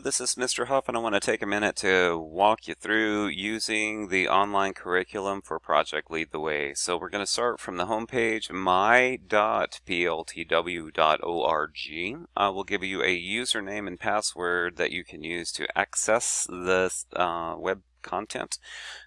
this is Mr. Huff, and I want to take a minute to walk you through using the online curriculum for Project Lead the Way. So we're going to start from the home page, my.pltw.org. I will give you a username and password that you can use to access this web content.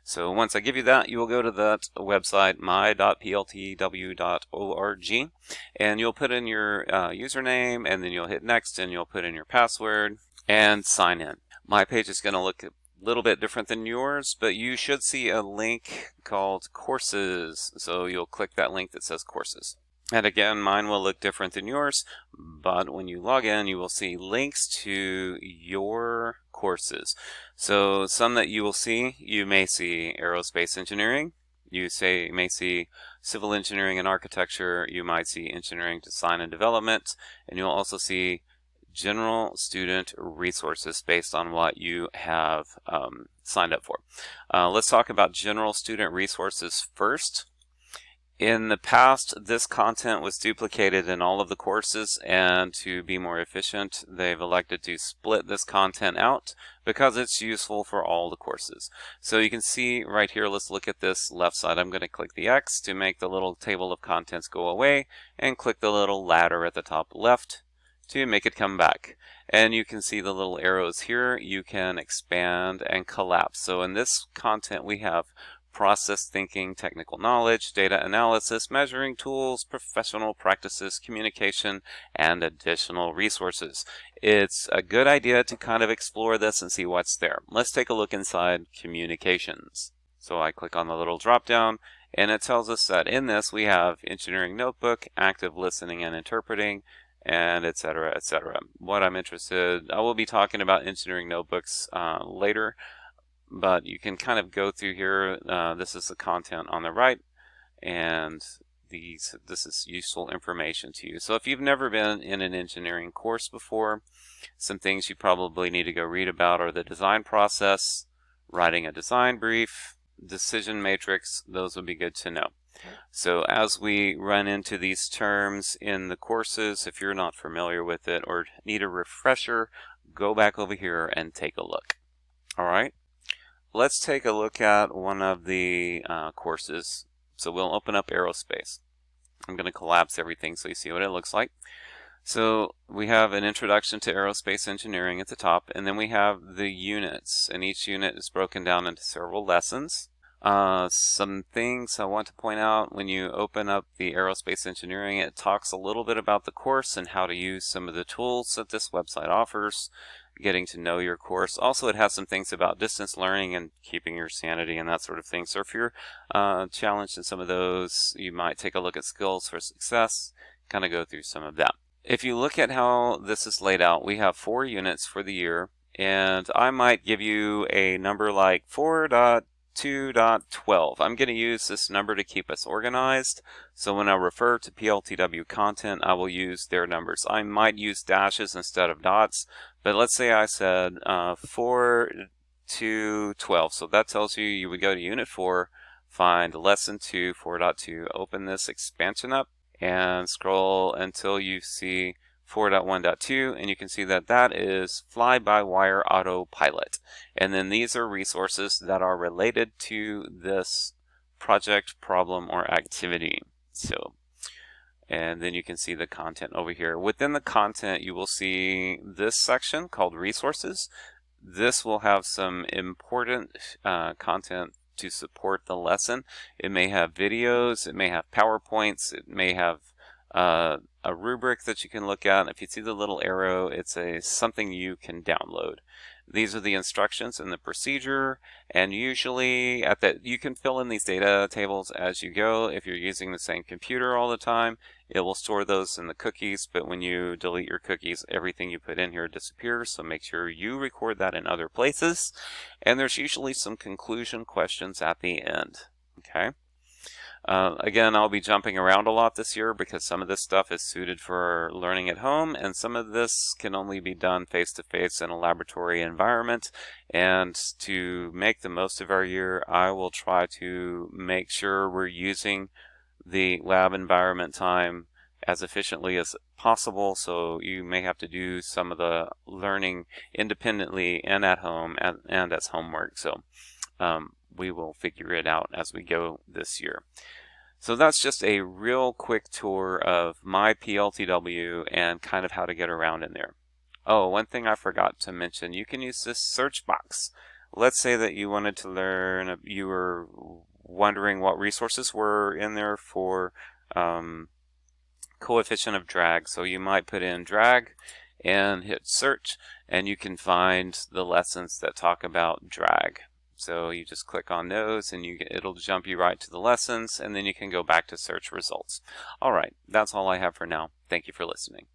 So once I give you that, you will go to that website, my.pltw.org, and you'll put in your username, and then you'll hit next, and you'll put in your password and sign in. My page is going to look a little bit different than yours, but you should see a link called Courses. So you'll click that link that says Courses. And again, mine will look different than yours, but when you log in, you will see links to your courses. So some that you will see, you may see aerospace engineering, you may see civil engineering and architecture, you might see engineering design and development, and you'll also see general student resources based on what you have signed up for. Let's talk about general student resources first. In the past, this content was duplicated in all of the courses, and to be more efficient, they've elected to split this content out because it's useful for all the courses. So you can see right here, let's look at this left side. I'm going to click the X to make the little table of contents go away, and click the little ladder at the top left to make it come back. And you can see the little arrows here. You can expand and collapse. So in this content, we have process thinking, technical knowledge, data analysis, measuring tools, professional practices, communication, and additional resources. It's a good idea to kind of explore this and see what's there. Let's take a look inside communications. So I click on the little drop down, and it tells us that in this we have engineering notebook, active listening and interpreting, and etc., etc. What I'm interested, I will be talking about engineering notebooks later, but you can kind of go through here. This is the content on the right, and this is useful information to you. So if you've never been in an engineering course before, some things you probably need to go read about are the design process, writing a design brief, decision matrix. Those would be good to know. So as we run into these terms in the courses, if you're not familiar with it or need a refresher, go back over here and take a look. All right. Let's take a look at one of the courses. So we'll open up aerospace. I'm going to collapse everything so you see what it looks like. So we have an introduction to aerospace engineering at the top, and then we have the units, and each unit is broken down into several lessons. Some things I want to point out: when you open up the aerospace engineering, it talks a little bit about the course and how to use some of the tools that this website offers, getting to know your course. Also, it has some things about distance learning and keeping your sanity and that sort of thing. So if you're challenged in some of those, you might take a look at skills for success, kind of go through some of that. If you look at how this is laid out, we have 4 units for the year, and I might give you a number like 4.2.12. I'm going to use this number to keep us organized. So when I refer to PLTW content, I will use their numbers. I might use dashes instead of dots, but let's say I said 4.2.12. So that tells you would go to Unit 4, find Lesson 2, 4.2, open this expansion up, and scroll until you see 4.1.2, and you can see that that is fly-by-wire autopilot. And then these are resources that are related to this project, problem, or activity. So, and then you can see the content over here. Within the content, you will see this section called Resources. This will have some important content to support the lesson. It may have videos, it may have PowerPoints, it may have a rubric that you can look at. If you see the little arrow, it's something you can download. These are the instructions and the procedure, and usually you can fill in these data tables as you go. If you're using the same computer all the time, it will store those in the cookies, but when you delete your cookies, everything you put in here disappears, so make sure you record that in other places. And there's usually some conclusion questions at the end. Okay. Again, I'll be jumping around a lot this year because some of this stuff is suited for learning at home, and some of this can only be done face-to-face in a laboratory environment. And to make the most of our year, I will try to make sure we're using the lab environment time as efficiently as possible, so you may have to do some of the learning independently and at home and as homework. So we will figure it out as we go this year. So that's just a real quick tour of my PLTW and kind of how to get around in there. Oh, one thing I forgot to mention, you can use this search box. Let's say that you wanted to learn, you were wondering what resources were in there for coefficient of drag. So you might put in drag and hit search, and you can find the lessons that talk about drag. So you just click on those and it'll jump you right to the lessons, and then you can go back to search results. All right, that's all I have for now. Thank you for listening.